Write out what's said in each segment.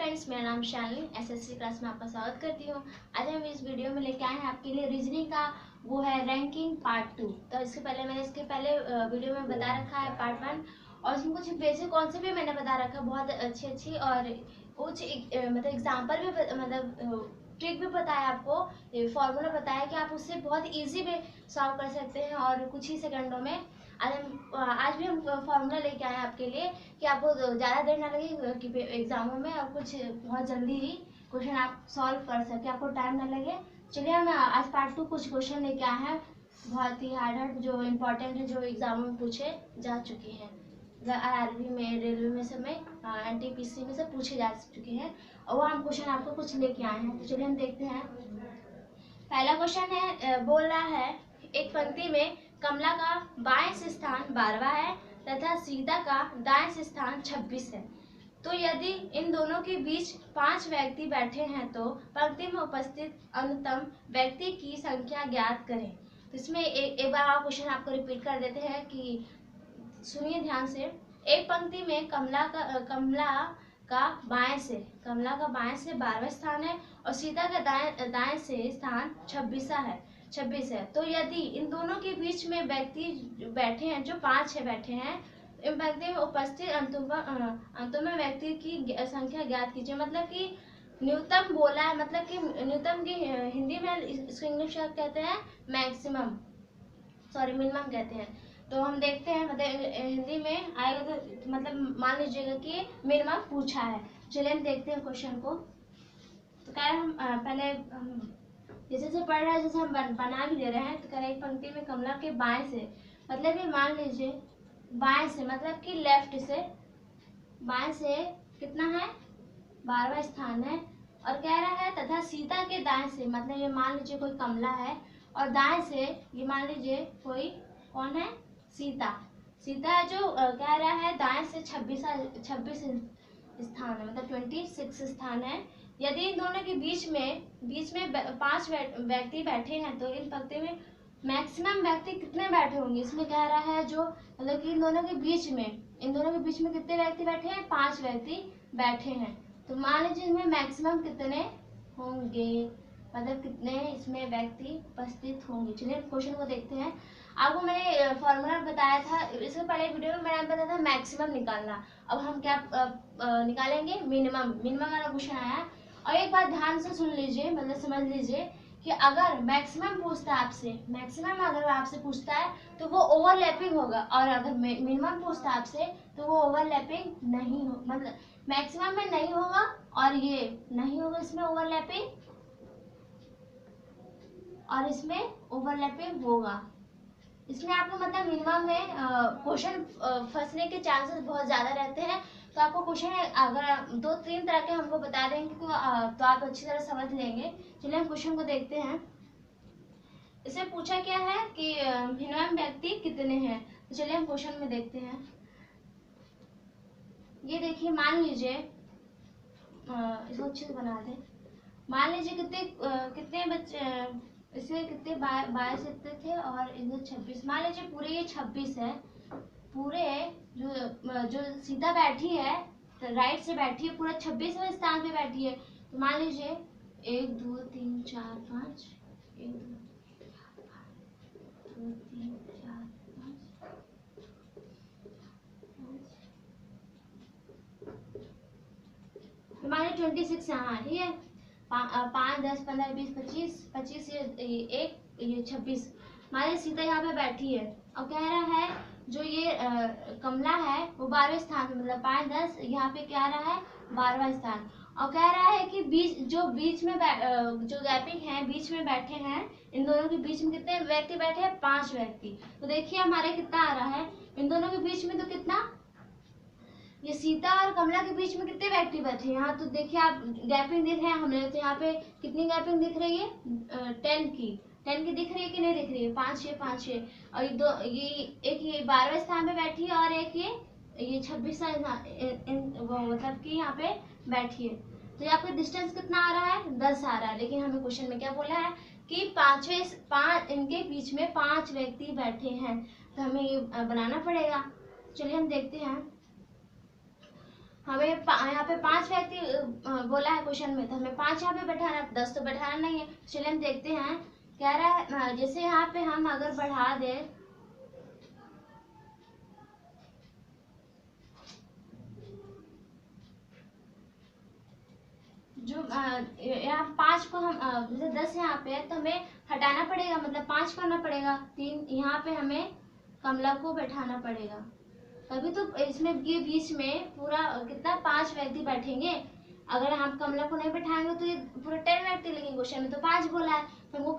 Friends, मेरा नाम Shalini SSC class में आपका स्वागत करती हूँ। आज हम इस वीडियो में लेके आए हैं आपके लिए रीजनिंग का वो है रैंकिंग पार्ट 2। तो मैंने इसके पहले वीडियो में बता रखा है पार्ट 1 और उसमें कुछ बेसिक कॉन्सेप्ट भी मैंने बता रखा है, बहुत अच्छी और कुछ मतलब एग्जाम्पल भी मतलब ट्रिक भी बताया आपको, फॉर्मूला बताया कि आप उससे बहुत इजी में सॉल्व कर सकते हैं और कुछ ही सेकंडों में। आज भी हम फॉर्मूला लेके आए हैं आपके लिए कि आपको ज़्यादा देर ना लगे कि एग्जामों में और कुछ बहुत जल्दी ही क्वेश्चन आप सॉल्व कर सके, आपको टाइम ना लगे। चलिए हम आज पार्ट 2 कुछ क्वेश्चन लेके आए हैं, बहुत ही हार्ड जो इम्पोर्टेंट है, जो एग्जामों में पूछे जा चुके हैं, आरआरबी में, रेलवे में, सब में, एनटीपीसी में सब पूछे जा चुके हैं और वो हम क्वेश्चन आपको कुछ लेके आए हैं। तो चलिए हम देखते हैं। पहला क्वेश्चन है, बोल रहा है एक पंक्ति में कमला का बाएं से स्थान 12वां है तथा सीता का दाएं से स्थान 26 है, तो यदि इन दोनों के बीच 5 व्यक्ति बैठे हैं तो पंक्ति में उपस्थित अनुत्तम व्यक्ति की संख्या ज्ञात करें। तो इसमें एक बार क्वेश्चन आपको रिपीट कर देते हैं कि सुनिए ध्यान से। एक पंक्ति में कमला का बाएं से 12वां स्थान है और सीता का दाएं से स्थान 26 है, तो यदि इन दोनों के बीच में व्यक्ति बैठे हैं जो 5 बैठे हैं, इन पंक्ति में उपस्थित अंतुम व्यक्ति की संख्या ज्ञात कीजिए। मतलब कि न्यूनतम बोला है, मतलब कि न्यूनतम की हिंदी में इसको इंग्लिश में कहते हैं मैक्सिमम, सॉरी मिनिमम कहते हैं। तो हम देखते हैं, मतलब हिंदी में आएगा तो मतलब मान लीजिएगा कि मिनिमम पूछा है। चलिए हम देखते हैं क्वेश्चन को। तो कह रहे हम पहले जैसे पढ़ रहे हैं, जैसे हम बना भी ले रहे हैं। तो कह रहे एक पंक्ति में कमला के बाएं से, मतलब ये मान लीजिए बाएं से मतलब कि लेफ्ट से, बाएं से कितना है 12वां स्थान है और कह रहा है तथा सीता के दाएं से, मतलब ये मान लीजिए कोई कमला है और दाएं से ये मान लीजिए कोई कौन है, सीता जो कह रहा है दाएं से 26 स्थान है, मतलब 26 स्थान है। यदि इन दोनों के बीच में 5 व्यक्ति बैठे हैं तो इन पंक्ति में मैक्सिमम व्यक्ति कितने बैठे होंगे। इसमें कह रहा है जो मतलब कि इन दोनों के बीच में कितने व्यक्ति बैठे हैं, 5 व्यक्ति बैठे हैं। तो मान लीजिए इसमें मैक्सिमम कितने होंगे, मतलब कितने इसमें व्यक्ति उपस्थित होंगे। चलिए क्वेश्चन को देखते हैं। आपको मैंने फॉर्मूला बताया था, इससे पहले वीडियो में मैंने बताया था मैक्सिमम निकालना। अब हम क्या निकालेंगे, मिनिमम वाला क्वेश्चन आया। और एक बात ध्यान से सुन लीजिए, मतलब समझ लीजिए कि अगर मैक्सिमम पूछता है आपसे, अगर आपसे पूछता है तो वो ओवरलैपिंग होगा, और अगर मिनिमम पूछता है आपसे तो वो ओवरलैपिंग नहीं हो, मतलब मैक्सिमम में नहीं होगा और ये नहीं होगा, इसमें ओवरलैपिंग, और इसमें ओवरलैपिंग होगा। इसमें आपको मतलब मिनिमम में क्वेश्चन फंसने के चांसेस बहुत ज़्यादा रहते हैं। तो आपको क्वेश्चन अगर 2-3 तरह के हमको बता देंगे तो आप अच्छी तरह समझ लेंगे। चलिए हम क्वेश्चन को देखते हैं। इसमें पूछा क्या है कि मिनिमम व्यक्ति कितने हैं। तो चलिए हम क्वेश्चन में देखते हैं। ये देखिए, मान लीजिए इसको अच्छे से बना दें। मान लीजिए कितने बच्चे इसमें कितने 22 इतने थे और इधर 26, मान लीजिए पूरे ये 26 है। पूरे जो सीधा बैठी है, तो राइट से बैठी है, पूरा 26वें स्थान पे बैठी है। तो मान लीजिए 1 2 3 4 5, 1 2 3 4 5, मान लीजिए 26 यहाँ, ठीक है। 5 10 15 20 25 ये 26। मान लीजिए सीता यहाँ पे बैठी है और कह रहा है जो ये कमला है वो 12वें स्थान पे, मतलब 5 10 यहाँ पे क्या रहा है 12वां स्थान, और कह रहा है कि बीच में जो गैपिंग है, बीच में बैठे हैं, इन दोनों के बीच में कितने व्यक्ति बैठे हैं, 5 व्यक्ति। तो देखिए हमारे कितना आ रहा है, इन दोनों के बीच में तो कितना, ये सीता और कमला के बीच में कितने व्यक्ति बैठे हैं। यहाँ तो देखिए आप गैपिंग दिख रहे हैं हमें, तो यहाँ पे कितनी गैपिंग दिख रही है, 10 की दिख रही है कि नहीं दिख रही है, 5 6 और ये एक ये 12वें स्थान पे बैठी है और एक ये 26 मतलब कि यहाँ पे बैठी है। तो यहाँ पे डिस्टेंस कितना आ रहा है, 10 आ रहा है। लेकिन हमें क्वेश्चन में क्या बोला है कि इनके बीच में 5 व्यक्ति बैठे हैं, तो हमें ये बनाना पड़ेगा। चलिए हम देखते हैं। हमें यहाँ पे 5 व्यक्ति बोला है क्वेश्चन में, तो हमें 5 यहाँ पे बैठाना, 10 तो बैठाना नहीं है। चलिए हम देखते हैं। कह रहा है जैसे यहाँ पे हम अगर बढ़ा दें, जो यहाँ 5 को हम जैसे 10 यहाँ पे है तो हमें हटाना पड़ेगा, मतलब 5 करना पड़ेगा। 3 यहाँ पे हमें कमला को बैठाना पड़ेगा, तभी तो इसमें ये बीच में पूरा कितना 5 व्यक्ति बैठेंगे। अगर हम कमला को नहीं बैठाएंगे तो ये पूरा 10 व्यक्ति लगेंगे। क्वेश्चन में तो 5 बोला है, तो हमको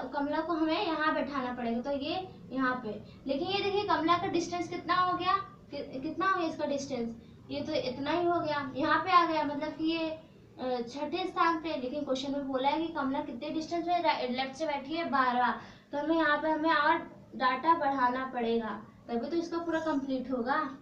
कमला को हमें यहाँ बैठाना पड़ेगा, तो ये यहाँ पे। लेकिन ये देखिए कमला का डिस्टेंस कितना हो गया, कितना हो गया इसका डिस्टेंस, ये तो इतना ही हो गया, यहाँ पे आ गया, मतलब कि ये छठे स्थान पे। लेकिन क्वेश्चन में बोला है कि कमला कितने डिस्टेंस पे लेफ्ट से बैठी है 12, तो हमें यहाँ पे हमें और डाटा बढ़ाना पड़ेगा, तभी तो इसका पूरा कंप्लीट होगा।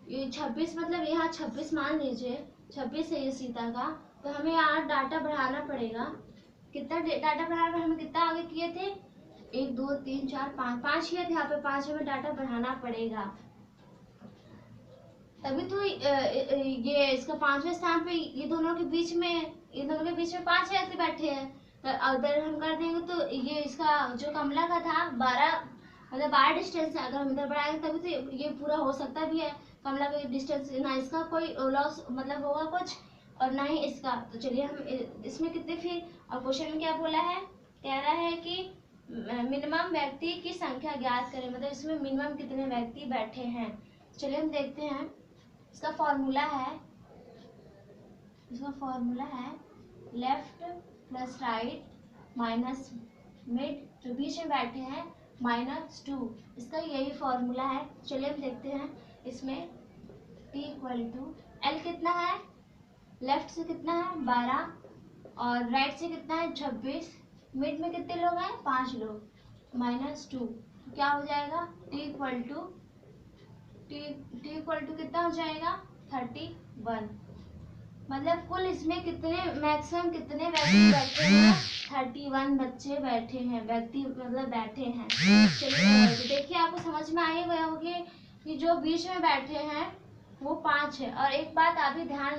ये 26 मतलब यहाँ 26 मान लीजिए, 26 है ये सीता का, तो हमें यहाँ डाटा बढ़ाना पड़ेगा। कितना डाटा बढ़ाना, हमें कितना आगे किए थे, 1 2 3 4 5 किए थे, यहाँ पे 5 में डाटा बढ़ाना पड़ेगा, तभी तो ये इसका 5वें स्थान पे ये दोनों के बीच में 5 व्यक्ति बैठे हैं। तो अगर हम कर देंगे तो ये इसका जो कमला का था 12, मतलब 12 डिस्टेंस है। अगर हम इधर बढ़ाएंगे तभी तो ये पूरा हो सकता भी है। कमला का डिस्टेंस ना इसका कोई लॉस मतलब होगा कुछ, और ना ही इसका। तो चलिए हम इसमें कितने फिर, और क्वेश्चन में क्या बोला है, कह रहा है कि मिनिमम व्यक्ति की संख्या ज्ञात करें, मतलब इसमें मिनिमम कितने व्यक्ति बैठे हैं। चलिए हम देखते हैं। इसका फॉर्मूला है left plus right minus mid, जो बीच में बैठे हैं -2, इसका यही फॉर्मूला है। चलिए हम देखते हैं। इसमें t = L कितना है, लेफ्ट से कितना है 12 और राइट से कितना है 26, मिड में कितने लोग हैं 5 लोग, -2, तो क्या हो जाएगा t इक्वल टू कितना हो जाएगा 31। मतलब कुल इसमें कितने मैक्सिमम कितने व्यक्ति बैठे हैं, 31 बच्चे बैठे हैं, व्यक्ति मतलब बैठे हैं। चलिए तो देखिए आपको समझ में आ ही गया होगी कि जो बीच में बैठे हैं वो 5 है। और एक बात आप भी ध्यान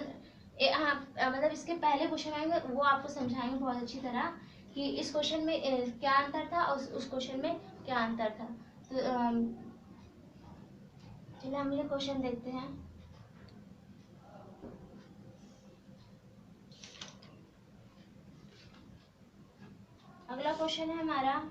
मतलब इसके पहले क्वेश्चन आएंगे वो आपको समझाएंगे बहुत अच्छी तरह कि इस क्वेश्चन में क्या अंतर था और उस क्वेश्चन में क्या अंतर था। तो चलिए हम ये क्वेश्चन देखते हैं। अगला क्वेश्चन है हमारा।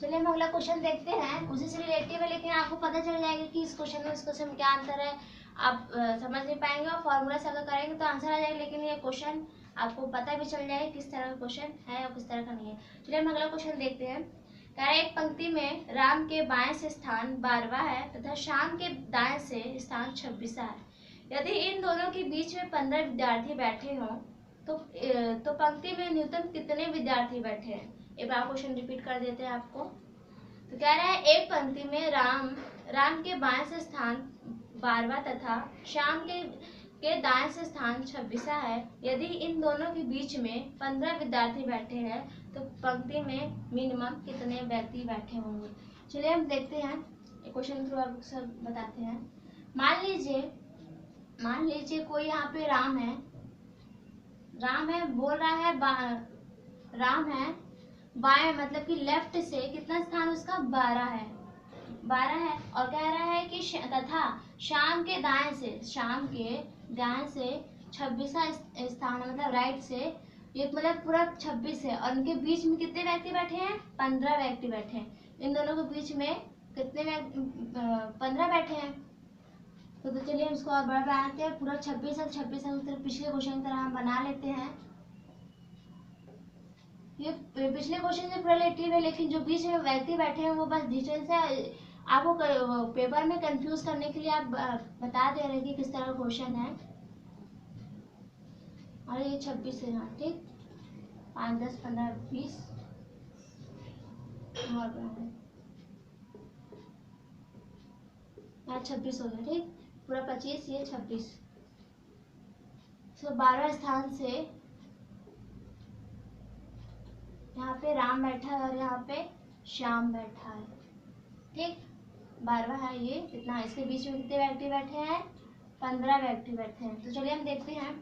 चलिए हम अगला क्वेश्चन देखते हैं, उसी से रिलेटिव है, लेकिन आपको पता चल जाएगा कि इस क्वेश्चन में इस क्वेश्चन में क्या अंतर है। आप समझ नहीं पाएंगे और फॉर्मूला से अगर करेंगे तो आंसर आ जाएगा, लेकिन ये क्वेश्चन आपको पता भी चल जाएगा किस तरह का क्वेश्चन है और किस तरह का नहीं है। चलिए हम अगला क्वेश्चन देखते हैं। कह रहा है एक पंक्ति में राम के बाएं से स्थान 12वां है तथा श्याम के दाएं से स्थान 26वां है। यदि इन दोनों के बीच में 15 विद्यार्थी बैठे हों तो पंक्ति में न्यूनतम कितने विद्यार्थी बैठे हैं। एक बार क्वेश्चन रिपीट कर देते हैं आपको। तो कह रहा है एक पंक्ति में राम के बाएं से स्थान 12वां तथा श्याम के दाएं से स्थान 26वां है। यदि इन दोनों के बीच में 15 विद्यार्थी बैठे हैं तो पंक्ति में मिनिमम कितने व्यक्ति बैठे होंगे। चलिए हम देखते हैं, क्वेश्चन थ्रू आपको सब बताते हैं। मान लीजिए कोई यहाँ पे राम है बोल रहा है राम है बाएं, मतलब कि लेफ्ट से कितना स्थान उसका 12 है और कह रहा है कि तथा श्याम के दाएं से 26वां स्थान मतलब राइट से, ये मतलब पूरा 26 है और उनके बीच में कितने व्यक्ति बैठे हैं 15 व्यक्ति बैठे हैं। इन दोनों के बीच में कितने 15 बैठे हैं। तो चलिए हम इसको और बड़ा बनाते हैं, पूरा 26 है, 26 है पिछले क्वेश्चन की तरह हम बना लेते हैं। ये पिछले क्वेश्चन से पूरा रिलेटिव है, लेकिन जो बीच में व्यक्ति बैठे हैं वो बस डिटेल्स है, आपको पेपर में कंफ्यूज करने के लिए आप बता दे रहे हैं कि किस तरह का क्वेश्चन है। और ये 26 है, हाँ ठीक, 5 10 15 20 और यहाँ 26 हो गया, ठीक, पूरा 25 ये 26। तो 12 स्थान से यहाँ पे राम बैठा है और यहाँ पे श्याम बैठा है, ठीक, 12वां है ये कितना, इसके बीच में कितने व्यक्ति बैठे हैं 15 व्यक्ति बैठे हैं। तो चलिए हम देखते हैं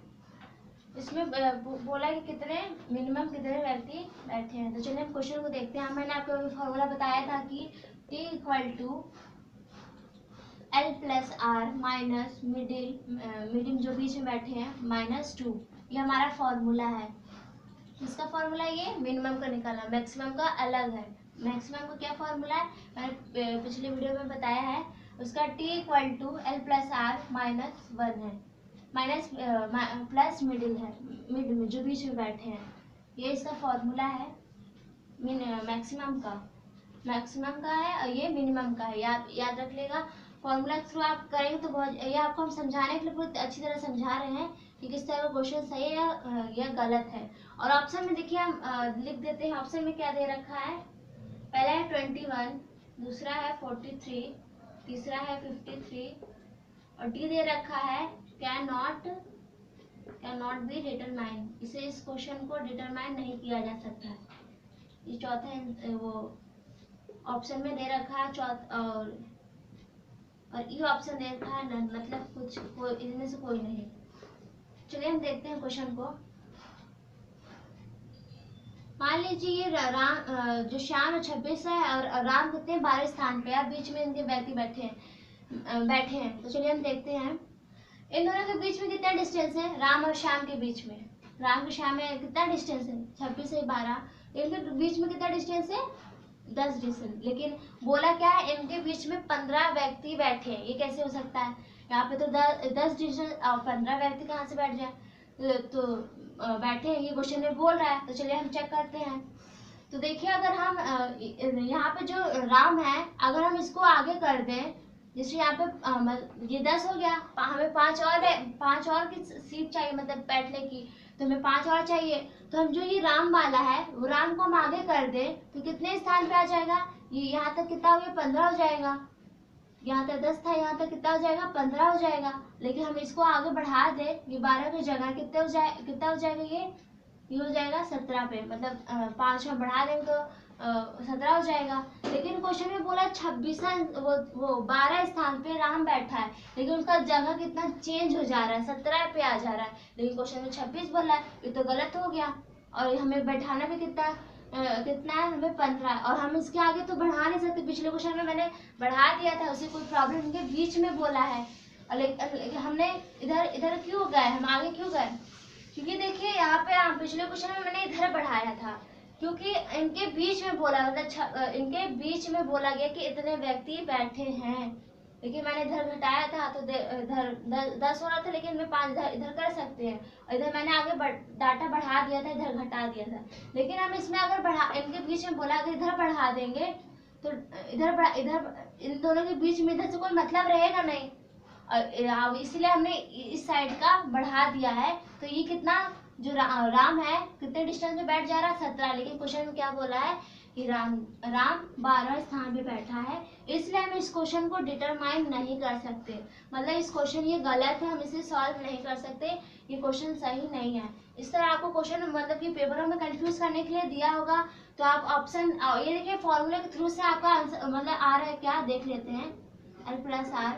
इसमें बोला कि कितने मिनिमम कितने व्यक्ति बैठे हैं। तो चलिए हम क्वेश्चन को देखते हैं। मैंने आपको फॉर्मूला बताया था कि T = L+R माइनस मिडिल जो बीच में बैठे हैं -2। ये हमारा फॉर्मूला है। इसका फॉर्मूला ये मिनिमम का निकालना, मैक्सिमम का अलग है। मैक्सिमम का क्या फॉर्मूला है मैंने पिछले वीडियो में बताया है। उसका T = L+R -1 है, माइनस प्लस मिडिल है, मिड में जो बीच में बैठे हैं। ये इसका फॉर्मूला है मैक्सिमम का है और ये मिनिमम का है। याद रख लेगा। फॉर्मूला के थ्रू आप करेंगे तो बहुत, ये आपको हम समझाने के लिए बहुत अच्छी तरह समझा रहे हैं कि किस तरह का क्वेश्चन सही है या गलत है। और ऑप्शन में देखिए हम लिख देते हैं। ऑप्शन में क्या दे रखा है, पहला है 21, दूसरा है 43, तीसरा है 53 और डी दे रखा है कैन नॉट बी डिटरमाइन। इसे इस क्वेश्चन को डिटरमाइन नहीं किया जा सकता है। ये चौथा वो ऑप्शन में दे रखा है और ये ऑप्शन दे रखा है मतलब इनमें से कोई नहीं। चलिए हम देखते हैं क्वेश्चन को। मान लीजिए ये जो श्याम 26 है और राम कितने 12 स्थान पे है, बीच में इनके व्यक्ति बैठे हैं। तो चलिए हम देखते हैं इन दोनों के बीच में कितना डिस्टेंस है। राम और श्याम के बीच में, राम और श्याम में कितना डिस्टेंस है 26 से 12। इनके बीच में कितना डिस्टेंस है 10 डिस्टेंस। लेकिन बोला क्या है इनके बीच में 15 व्यक्ति बैठे हैं। ये कैसे हो सकता है, यहाँ पे तो 10 डिस्टेंस और 15 व्यक्ति कहाँ से बैठ जाए, तो बैठे हैं, ये क्वेश्चन में बोल रहा है। तो चलिए हम चेक करते हैं। तो देखिए अगर हम यहाँ पे जो राम है अगर हम इसको आगे कर दें, जैसे यहाँ पे ये 10 हो गया, हमें 5 और की सीट चाहिए मतलब बैठने की, तो हमें 5 और चाहिए। तो हम जो ये राम वाला है वो राम को हम आगे कर दें तो कितने स्थान पे आ जाएगा, ये यहाँ तक कितना हो गया 15 हो जाएगा। यहाँ तक 10 था, यहाँ तक कितना हो जाएगा 15 हो जाएगा। लेकिन हम इसको आगे बढ़ा दें, ये 12 की जगह कितना हो जाएगा ये हो जाएगा 17 पे, मतलब 5 में बढ़ा देंगे तो 17 हो जाएगा। लेकिन क्वेश्चन में बोला 26 वो 12 स्थान पे राम बैठा है, लेकिन उसका जगह कितना चेंज हो जा रहा है 17 पे आ जा रहा है। लेकिन क्वेश्चन में 26 बोला है, ये तो गलत हो गया। और हमें बैठाना भी कितना है हमें 15, और हम इसके आगे तो बढ़ा नहीं सकते। पिछले क्वेश्चन में मैंने बढ़ा दिया था, उसे कोई प्रॉब्लम इनके बीच में बोला है। लेकिन हमने इधर क्यों गए, हम आगे क्यों गए, क्योंकि देखिए यहाँ पे पिछले क्वेश्चन में मैंने इधर बढ़ाया था क्योंकि इनके बीच में बोला, मतलब इनके बीच में बोला गया कि इतने व्यक्ति बैठे हैं। लेकिन मैंने इधर घटाया था तो इधर 10 हो रहा था, लेकिन मैं 5 इधर कर सकते हैं। और इधर मैंने आगे डाटा बढ़ा दिया था, इधर घटा दिया था। लेकिन हम इसमें अगर इनके बीच में बोला अगर इधर बढ़ा देंगे तो इधर इन दोनों के बीच में इधर से कोई मतलब रहेगा नहीं, इसलिए हमने इस साइड का बढ़ा दिया है। तो ये कितना जो राम है कितने डिस्टेंस में बैठ जा रहा है 17। लेकिन क्वेश्चन में क्या बोला है कि राम 12 स्थान पे बैठा है, इसलिए हम इस क्वेश्चन को डिटरमाइन नहीं कर सकते। मतलब इस क्वेश्चन ये गलत है, हम इसे सॉल्व नहीं कर सकते, ये क्वेश्चन सही नहीं है। इस तरह आपको क्वेश्चन मतलब कि पेपरों में कंफ्यूज करने के लिए दिया होगा, तो आप ऑप्शन ये देखिए फॉर्मूले के थ्रू से आपका आंसर मतलब आ रहा है क्या, देख लेते हैं। L+R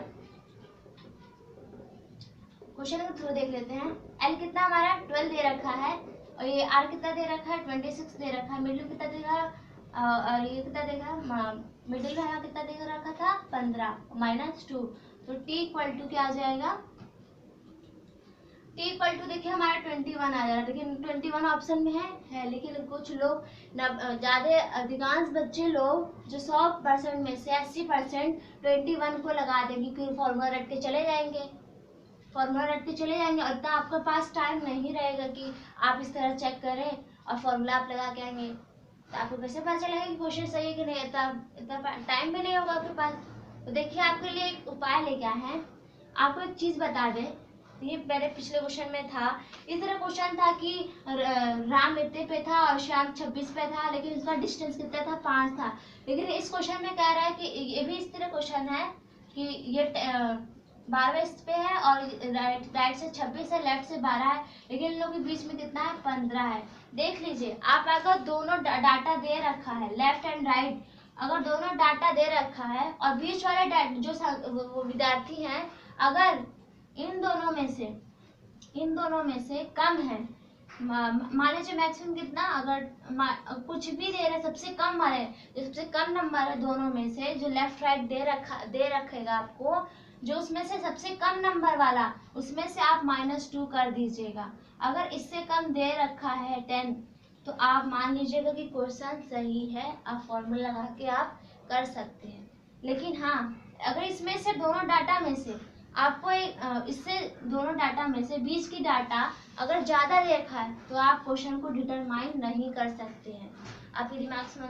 क्वेश्चन के थ्रू देख लेते हैं। L कितना हमारा 12 दे रखा है और ये R कितना दे रखा है 26 दे रखा है। मिडिल कितना देगा और ये कितना देगा, मिडिल में कितना दे रखा था 15 -2। तो T = क्या आ जाएगा, T = देखिए हमारा 21 आ जा रहा है। लेकिन 21 ऑप्शन में है लेकिन कुछ लोग ज़्यादा अधिकांश बच्चे लोग जो 100% में से 80% 21 को लगा देंगे क्योंकि फॉर्मूला रट के चले जाएंगे और इतना आपके पास टाइम नहीं रहेगा कि आप इस तरह चेक करें और फॉर्मूला आप लगा के आएंगे। तो आपको कैसे पता चलेगा कि क्वेश्चन सही है कि नहीं, इतना टाइम भी नहीं होगा आपके पास। तो देखिए आपके लिए एक उपाय लेके आए हैं। आपको एक चीज़ बता दें, ये मेरे पिछले क्वेश्चन में था, इस तरह क्वेश्चन था कि राम इतने पे था और श्याम 26 पे था, लेकिन उसका डिस्टेंस कितना था 5 था। लेकिन इस क्वेश्चन में कह रहा है कि ये भी इस तरह क्वेश्चन है कि ये 12 इस पे है और राइट से 26 है, लेफ्ट से 12 है, लेकिन इन लोगों के बीच में कितना है 15 है। देख लीजिए आप अगर दोनों डाटा दे रखा है लेफ्ट एंड राइट, अगर दोनों डाटा दे रखा है और बीच वाले जो वो विद्यार्थी हैं अगर इन दोनों में से कम है, मान लीजिए मैक्सिमम कितना, अगर कुछ भी दे रहे सबसे कम वाले, जो सबसे कम नंबर है दोनों में से, जो लेफ्ट राइट दे रखेगा आपको, जो उसमें से सबसे कम नंबर वाला, उसमें से आप -2 कर दीजिएगा। अगर इससे कम दे रखा है 10, तो आप मान लीजिएगा कि क्वेश्चन सही है, आप फॉर्मूला लगा के आप कर सकते हैं। लेकिन हाँ, अगर इसमें से दोनों डाटा में से आपको इससे दोनों डाटा में से बीच की डाटा अगर ज़्यादा दे रखा है, तो आप क्वेश्चन को डिटरमाइन नहीं कर सकते हैं। आपके दिमाग में